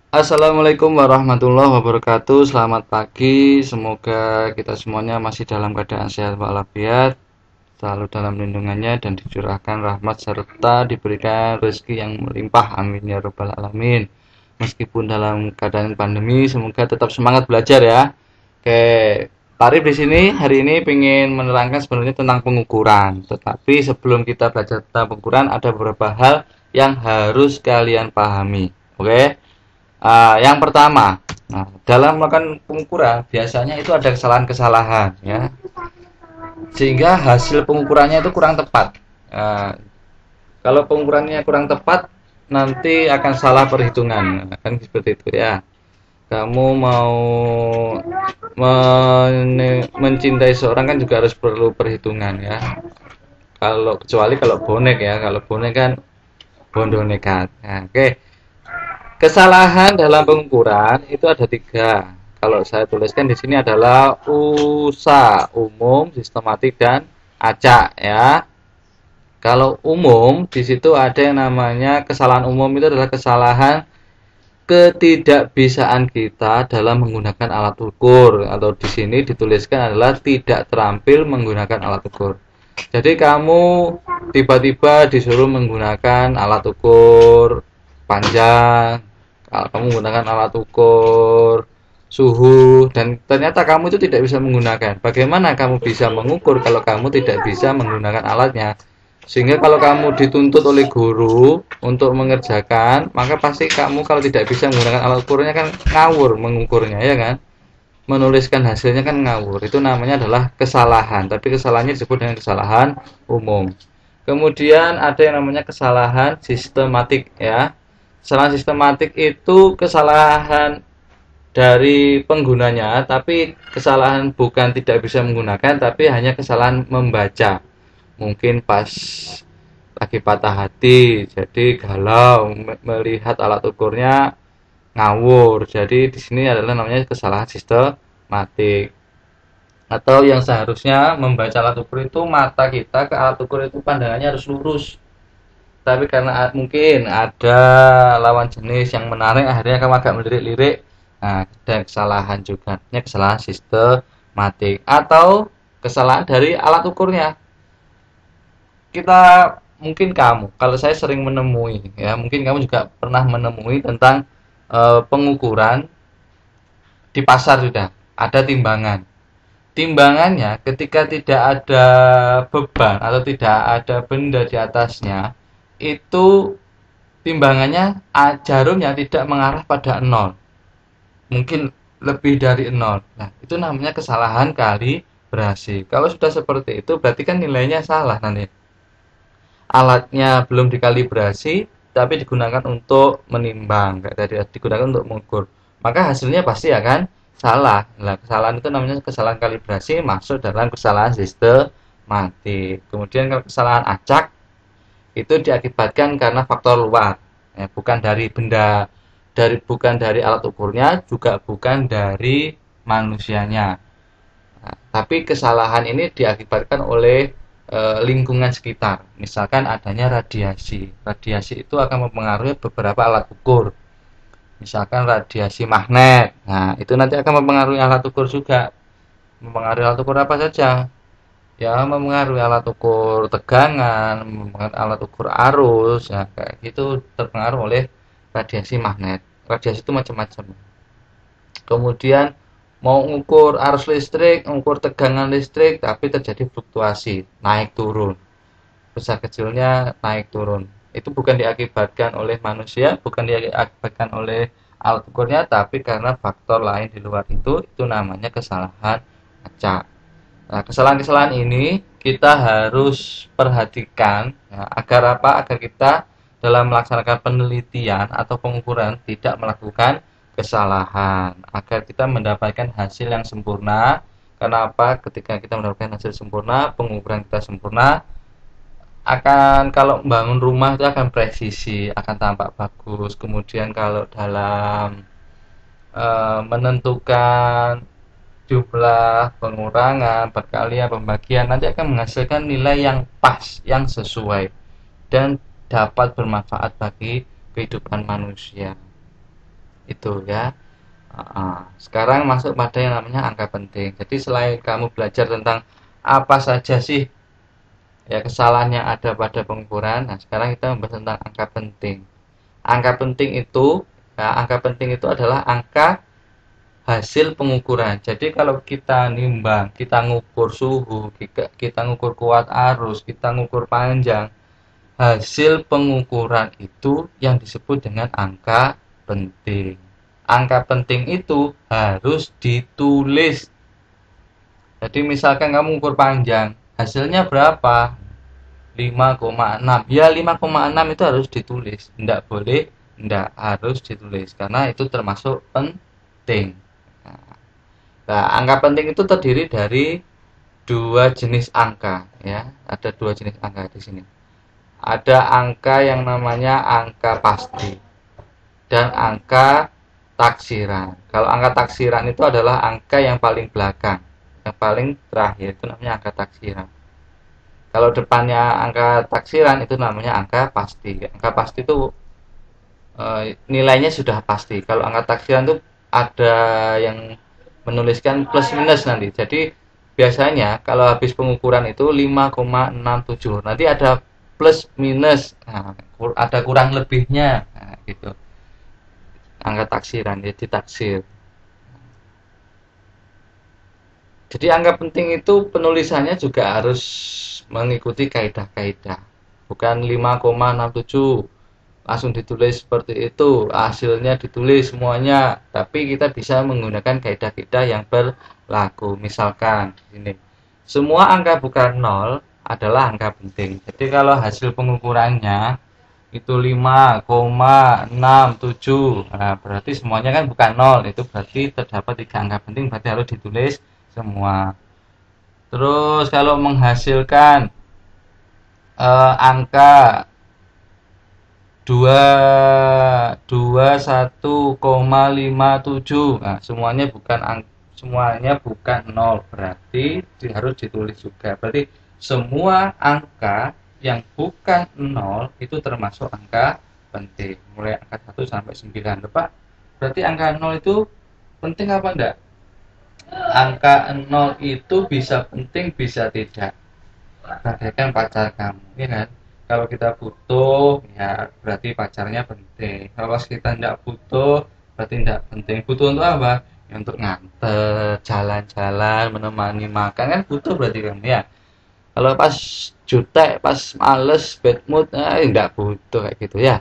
Assalamualaikum warahmatullahi wabarakatuh. Selamat pagi. Semoga kita semuanya masih dalam keadaan sehat walafiat, selalu dalam lindungannya dan dicurahkan rahmat serta diberikan rezeki yang melimpah. Amin ya rabbal alamin. Meskipun dalam keadaan pandemi, semoga tetap semangat belajar ya. Oke, Tarif di sini hari ini ingin menerangkan sebenarnya tentang pengukuran. Tetapi sebelum kita belajar tentang pengukuran, ada beberapa hal yang harus kalian pahami. Oke. Yang pertama, dalam melakukan pengukuran biasanya itu ada kesalahan-kesalahan ya, sehingga hasil pengukurannya itu kurang tepat. Ah, Kalau pengukurannya kurang tepat, nanti akan salah perhitungan, kan seperti itu ya. Kamu mau mencintai seorang kan juga harus perlu perhitungan ya. Kecuali kalau bonek ya, kalau bonek kan bondo nekat. Nah, oke. Kesalahan dalam pengukuran itu ada tiga. Kalau saya tuliskan di sini adalah USA, umum, sistematik, dan acak ya. Kalau umum, di situ ada yang namanya kesalahan umum itu adalah kesalahan ketidakbisaan kita dalam menggunakan alat ukur, atau di sini dituliskan adalah tidak terampil menggunakan alat ukur. Jadi kamu tiba-tiba disuruh menggunakan alat ukur panjang, kalau kamu menggunakan alat ukur suhu, dan ternyata kamu itu tidak bisa menggunakan. Bagaimana kamu bisa mengukur kalau kamu tidak bisa menggunakan alatnya? Sehingga kalau kamu dituntut oleh guru untuk mengerjakan, maka pasti kamu kalau tidak bisa menggunakan alat ukurnya kan ngawur mengukurnya, ya kan? Menuliskan hasilnya kan ngawur. Itu namanya adalah kesalahan, tapi kesalahannya disebut dengan kesalahan umum. Kemudian ada yang namanya kesalahan sistematik ya. Kesalahan sistematik itu kesalahan dari penggunanya, tapi kesalahan bukan tidak bisa menggunakan, tapi hanya kesalahan membaca. Mungkin pas lagi patah hati, jadi galau melihat alat ukurnya ngawur. Jadi di sini adalah namanya kesalahan sistematik. Atau yang seharusnya membaca alat ukur itu mata kita ke alat ukur itu pandangannya harus lurus. Tapi karena mungkin ada lawan jenis yang menarik, akhirnya kamu agak melirik-lirik. Nah, ada kesalahan juga. Ini kesalahan sistematik atau kesalahan dari alat ukurnya. Kita mungkin kamu, kalau saya sering menemui ya, mungkin kamu juga pernah menemui tentang pengukuran di pasar. Sudah ada timbangan. Timbangannya ketika tidak ada beban atau tidak ada benda di atasnya, itu timbangannya jarumnya tidak mengarah pada nol, mungkin lebih dari nol. Nah, itu namanya kesalahan kalibrasi. Kalau sudah seperti itu berarti kan nilainya salah nanti. Alatnya belum dikalibrasi tapi digunakan untuk menimbang, kayak tadi digunakan untuk mengukur, maka hasilnya pasti akan salah. Nah, kesalahan itu namanya kesalahan kalibrasi, masuk dalam kesalahan sistematik. Kemudian kalau kesalahan acak itu diakibatkan karena faktor luar ya, bukan dari benda, bukan dari alat ukurnya, juga bukan dari manusianya. Nah, tapi kesalahan ini diakibatkan oleh lingkungan sekitar. Misalkan adanya radiasi. Radiasi itu akan mempengaruhi beberapa alat ukur. Misalkan radiasi magnet. Nah, itu nanti akan mempengaruhi alat ukur juga. Mempengaruhi alat ukur apa saja? Ya, mempengaruhi alat ukur tegangan, mempengaruhi alat ukur arus, ya kayak gitu, terpengaruh oleh radiasi magnet. Radiasi itu macam-macam. Kemudian mau mengukur arus listrik, mengukur tegangan listrik, tapi terjadi fluktuasi, naik turun, besar kecilnya naik turun. Itu bukan diakibatkan oleh manusia, bukan diakibatkan oleh alat ukurnya, tapi karena faktor lain di luar itu namanya kesalahan acak. Nah, kesalahan-kesalahan ini kita harus perhatikan ya, agar apa? Agar kita dalam melaksanakan penelitian atau pengukuran tidak melakukan kesalahan, agar kita mendapatkan hasil yang sempurna. Karena apa? Ketika kita mendapatkan hasil sempurna, pengukuran kita sempurna, akan kalau membangun rumah itu akan presisi, akan tampak bagus. Kemudian kalau dalam menentukan jumlah pengurangan, perkalian, pembagian, nanti akan menghasilkan nilai yang pas, yang sesuai, dan dapat bermanfaat bagi kehidupan manusia. Itu ya. Sekarang masuk pada yang namanya angka penting. Jadi selain kamu belajar tentang apa saja sih ya kesalahan yang ada pada pengukuran, nah sekarang kita membahas tentang angka penting. Angka penting itu, ya, angka penting itu adalah angka hasil pengukuran. Jadi kalau kita nimbang, kita ngukur suhu, kita ngukur kuat arus, kita ngukur panjang, hasil pengukuran itu yang disebut dengan angka penting. Angka penting itu harus ditulis. Jadi misalkan kamu ukur panjang, hasilnya berapa? 5,6. Ya 5,6 itu harus ditulis. Tidak boleh, tidak harus ditulis karena itu termasuk penting. Nah, angka penting itu terdiri dari dua jenis angka ya. Ada dua jenis angka di sini. Ada angka yang namanya angka pasti dan angka taksiran. Kalau angka taksiran itu adalah angka yang paling belakang, yang paling terakhir itu namanya angka taksiran. Kalau depannya angka taksiran itu namanya angka pasti. Angka pasti itu nilainya sudah pasti. Kalau angka taksiran itu ada yang menuliskan plus minus nanti. Jadi biasanya kalau habis pengukuran itu 5,67. Nanti ada plus minus, nah, ada kurang lebihnya, nah, gitu. Angka taksiran ya ditaksir. Jadi angka penting itu penulisannya juga harus mengikuti kaidah-kaidah. Bukan 5,67 langsung ditulis seperti itu, hasilnya ditulis semuanya, tapi kita bisa menggunakan kaidah-kaidah yang berlaku. Misalkan ini, semua angka bukan 0 adalah angka penting. Jadi kalau hasil pengukurannya itu 5,67, nah berarti semuanya kan bukan 0, itu berarti terdapat 3 angka penting, berarti harus ditulis semua. Terus kalau menghasilkan angka 21,57, nah, semuanya bukan 0, berarti harus ditulis juga. Berarti semua angka yang bukan 0 itu termasuk angka penting, mulai angka 1 sampai 9. Pak, berarti angka 0 itu penting apa enggak? Angka 0 itu bisa penting, bisa tidak. Bagaikan pacar kamu, ya kan? Kalau kita butuh, ya berarti pacarnya penting. Kalau kita tidak butuh, berarti tidak penting. Butuh untuk apa? Ya, untuk nganter, jalan-jalan, menemani makan, kan butuh berarti kan ya. Kalau pas jutek, pas males, bad mood, tidak butuh kayak gitu ya.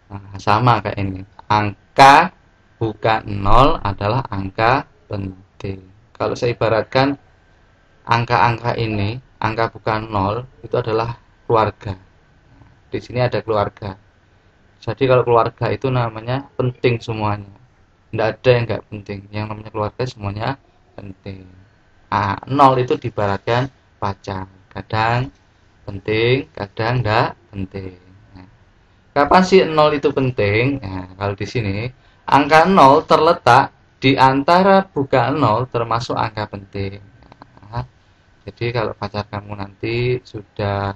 Nah, sama kayak ini. Angka bukan 0 adalah angka penting. Kalau saya ibaratkan angka-angka ini, angka bukan 0 itu adalah keluarga. Di sini ada keluarga. Jadi kalau keluarga itu namanya penting semuanya. Tidak ada yang nggak penting. Yang namanya keluarga semuanya penting. 0 itu diibaratkan pacar. Kadang penting, kadang nggak penting. Nah, kapan sih 0 itu penting? Nah, kalau di sini angka 0 terletak di antara bukan 0 termasuk angka penting. Nah, jadi kalau pacar kamu nanti sudah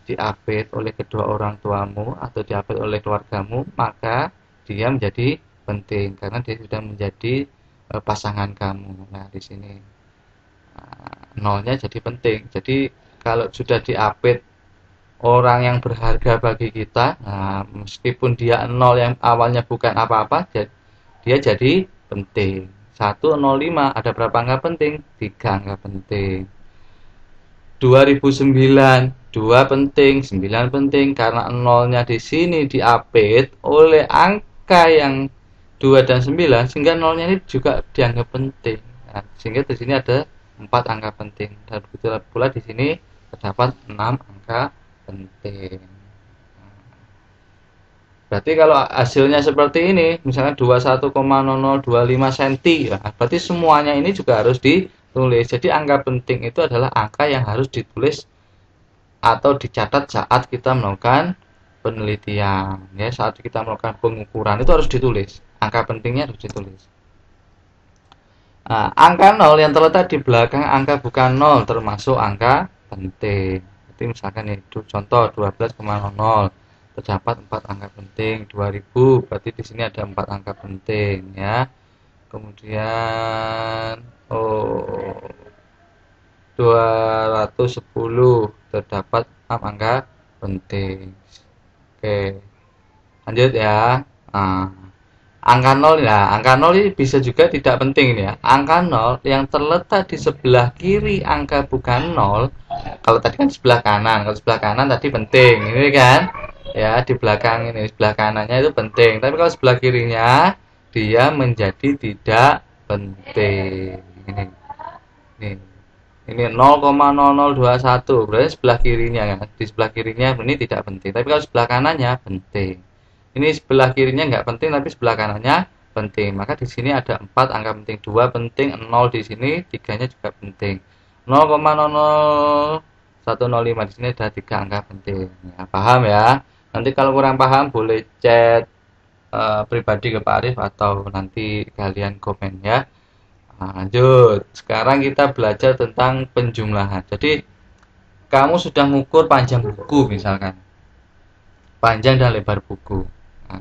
diapit oleh kedua orang tuamu atau diapit oleh keluargamu, maka dia menjadi penting karena dia sudah menjadi pasangan kamu. Nah, di sini nolnya jadi penting. Jadi kalau sudah diapit orang yang berharga bagi kita, nah, meskipun dia 0 yang awalnya bukan apa-apa, dia jadi penting. 105 ada berapa angka penting? 3 angka penting. 2009 2 penting, 9 penting karena nolnya di sini diapit oleh angka yang 2 dan 9 sehingga nolnya ini juga dianggap penting. Nah, sehingga di sini ada 4 angka penting dan begitu pula di sini terdapat 6 angka penting. Berarti kalau hasilnya seperti ini, misalnya 21,0025 cm, ya, berarti semuanya ini juga harus ditulis. Jadi angka penting itu adalah angka yang harus ditulis atau dicatat saat kita melakukan penelitian ya, saat kita melakukan pengukuran itu harus ditulis, angka pentingnya harus ditulis. Nah, angka 0 yang terletak di belakang angka bukan 0 termasuk angka penting. Jadi misalkan itu contoh 12,00, terdapat 4 angka penting. 2000 berarti di sini ada 4 angka penting ya. Kemudian 210 terdapat 6 angka penting. Oke, lanjut ya. Nah, angka 0 ya, angka 0 ini bisa juga tidak penting ini ya. Angka 0 yang terletak di sebelah kiri angka bukan 0. Kalau tadi kan sebelah kanan, kalau sebelah kanan tadi penting, ini kan. Ya, di belakang ini sebelah kanannya itu penting. Tapi kalau sebelah kirinya dia menjadi tidak penting. Ini 0,0021 berarti sebelah kirinya kan. Di sebelah kirinya ini tidak penting. Tapi kalau sebelah kanannya penting. Ini sebelah kirinya nggak penting tapi sebelah kanannya penting. Maka di sini ada 4 angka penting, 2 penting, 0 di sini, 3-nya juga penting. 0,00105 di sini ada 3 angka penting. Ya, paham ya? Nanti kalau kurang paham boleh chat pribadi ke Pak Arif atau nanti kalian komen ya. Nah, lanjut. Sekarang kita belajar tentang penjumlahan. Jadi kamu sudah mengukur panjang buku misalkan. Panjang dan lebar buku. Nah,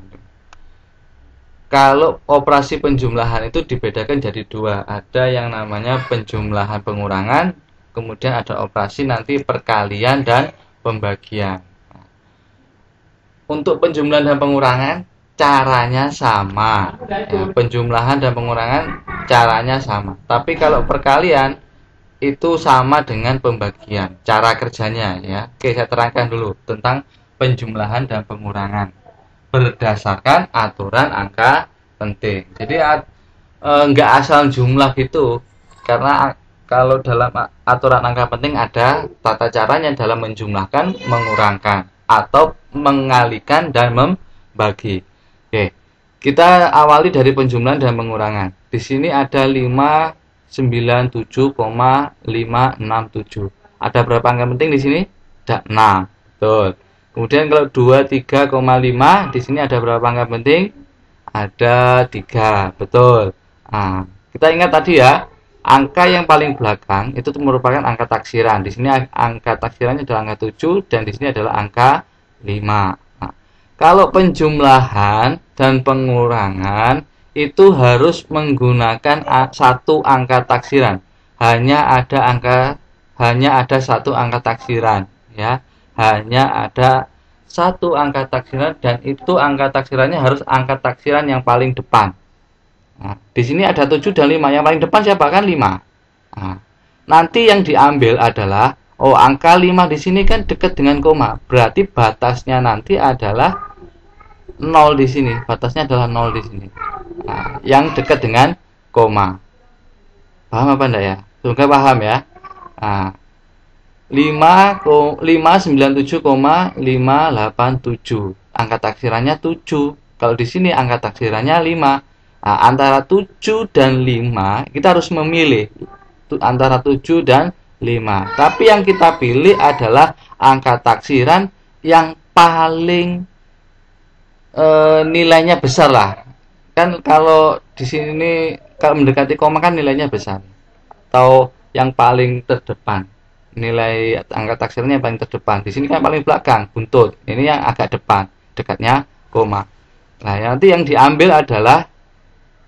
kalau operasi penjumlahan itu dibedakan jadi 2. Ada yang namanya penjumlahan pengurangan, kemudian ada operasi nanti perkalian dan pembagian. Nah, untuk penjumlahan dan pengurangan caranya sama ya, penjumlahan dan pengurangan caranya sama, tapi kalau perkalian itu sama dengan pembagian cara kerjanya ya. Oke, saya terangkan dulu tentang penjumlahan dan pengurangan berdasarkan aturan angka penting. Jadi nggak asal jumlah gitu, karena kalau dalam aturan angka penting ada tata caranya dalam menjumlahkan, mengurangkan atau mengalihkan dan membagi. Oke, kita awali dari penjumlahan dan pengurangan. Di sini ada 597,567. Ada berapa angka penting di sini? Ada 6. Betul. Kemudian kalau 23,5 di sini ada berapa angka penting? Ada 3. Betul. Nah, kita ingat tadi ya, angka yang paling belakang itu merupakan angka taksiran. Di sini angka taksirannya adalah angka 7 dan di sini adalah angka 5. Kalau penjumlahan dan pengurangan itu harus menggunakan satu angka taksiran. Hanya ada satu angka taksiran ya. Hanya ada satu angka taksiran dan itu angka taksirannya harus angka taksiran yang paling depan. Nah, di sini ada 7 dan 5. Yang paling depan siapa? Kan 5. Nah, nanti yang diambil adalah angka 5 di sini kan dekat dengan koma. Berarti batasnya nanti adalah 0 di sini. Batasnya adalah 0 di sini. Nah, yang dekat dengan koma. Paham apa enggak ya? Semoga paham ya. Nah, 597,587. Angka taksirannya 7. Kalau di sini angka taksirannya 5. Nah, antara 7 dan 5 kita harus memilih antara 7 dan 5. Tapi yang kita pilih adalah angka taksiran yang paling nilainya besar lah. Kan kalau di sini kalau mendekati koma kan nilainya besar. Atau yang paling terdepan. Nilai angka taksirannya yang paling terdepan. Di sini kan paling belakang, buntut. Ini yang agak depan, dekatnya koma. Nah, nanti yang diambil adalah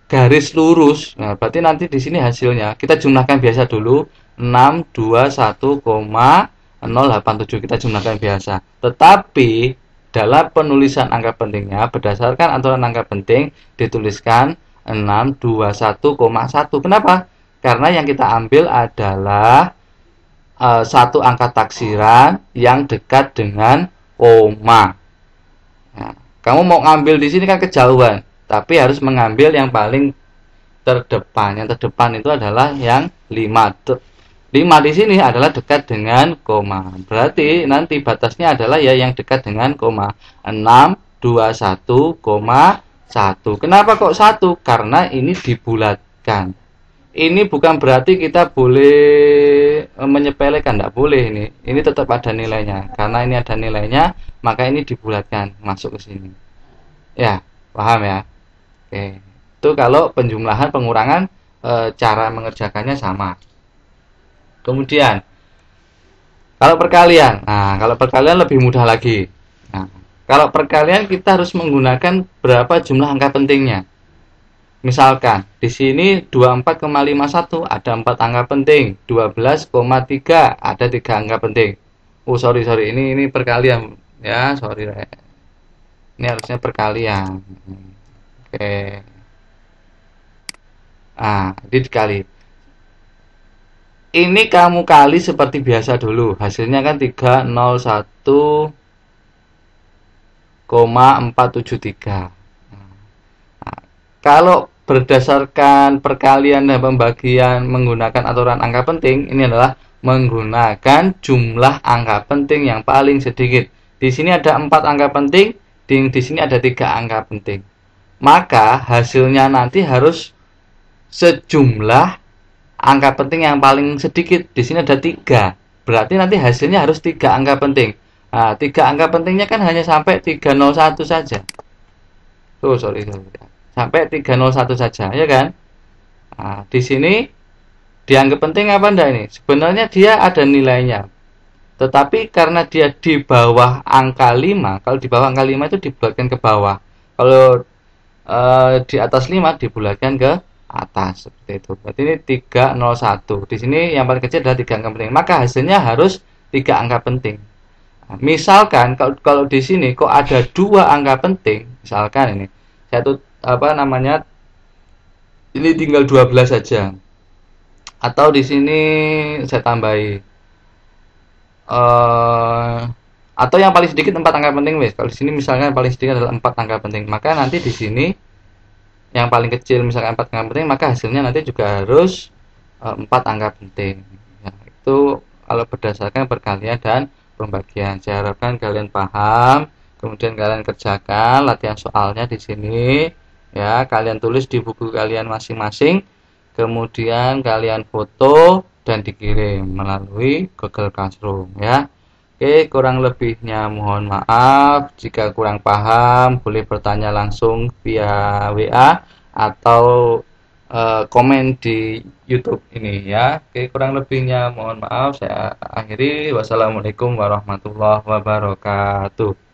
garis lurus. Nah, berarti nanti di sini hasilnya kita jumlahkan biasa dulu. 621,087 kita jumlahkan biasa. Tetapi dalam penulisan angka pentingnya berdasarkan aturan angka penting dituliskan 621,1. Kenapa? Karena yang kita ambil adalah satu angka taksiran yang dekat dengan koma. Nah, kamu mau ngambil di sini kan kejauhan, tapi harus mengambil yang paling terdepan. Yang terdepan itu adalah yang 5. 5 di sini adalah dekat dengan koma. Berarti nanti batasnya adalah ya yang dekat dengan koma. 621,1. Kenapa kok 1? Karena ini dibulatkan. Ini bukan berarti kita boleh menyepelekan, tidak boleh ini. Ini tetap ada nilainya. Karena ini ada nilainya, maka ini dibulatkan masuk ke sini. Ya, paham ya? Oke. Itu kalau penjumlahan pengurangan cara mengerjakannya sama. Kemudian kalau perkalian lebih mudah lagi. Nah, Kalau perkalian kita harus menggunakan berapa jumlah angka pentingnya. Misalkan di sini 24,51 ada 4 angka penting, 12,3 ada 3 angka penting. Oh sorry ini perkalian ya, sorry. Ini harusnya perkalian. Oke. Ini dikali. Ini kamu kali seperti biasa dulu. Hasilnya kan 301,473. Kalau berdasarkan perkalian dan pembagian menggunakan aturan angka penting, ini adalah menggunakan jumlah angka penting yang paling sedikit. Di sini ada 4 angka penting, di sini ada 3 angka penting. Maka hasilnya nanti harus sejumlah angka penting yang paling sedikit. Di sini ada 3. Berarti nanti hasilnya harus 3 angka penting. Nah, 3 angka pentingnya kan hanya sampai 301 saja. Sorry. Sampai 301 saja, ya kan? Nah, di sini dianggap penting apa enggak ini? Sebenarnya dia ada nilainya. Tetapi karena dia di bawah angka 5, kalau di bawah angka 5 itu dibulatkan ke bawah. Kalau di atas 5 dibulatkan ke atas, seperti itu. Berarti ini 301. Di sini yang paling kecil adalah 3 angka penting. Maka hasilnya harus 3 angka penting. Nah, misalkan kalau di sini kok ada 2 angka penting, misalkan ini satu ini tinggal 12 saja, atau di sini saya tambahi atau yang paling sedikit 4 angka penting wes. Kalau di sini misalkan paling sedikit adalah 4 angka penting, maka nanti di sini yang paling kecil misalkan 4 angka penting, maka hasilnya nanti juga harus 4 angka penting ya. Itu kalau berdasarkan perkalian dan pembagian. Saya harapkan kalian paham, kemudian kalian kerjakan latihan soalnya di sini ya, kalian tulis di buku kalian masing-masing, kemudian kalian foto dan dikirim melalui Google Classroom ya. Oke, kurang lebihnya mohon maaf. Jika kurang paham boleh bertanya langsung via WA atau komen di YouTube ini ya. Oke, kurang lebihnya mohon maaf. Saya akhiri. Wassalamualaikum warahmatullahi wabarakatuh.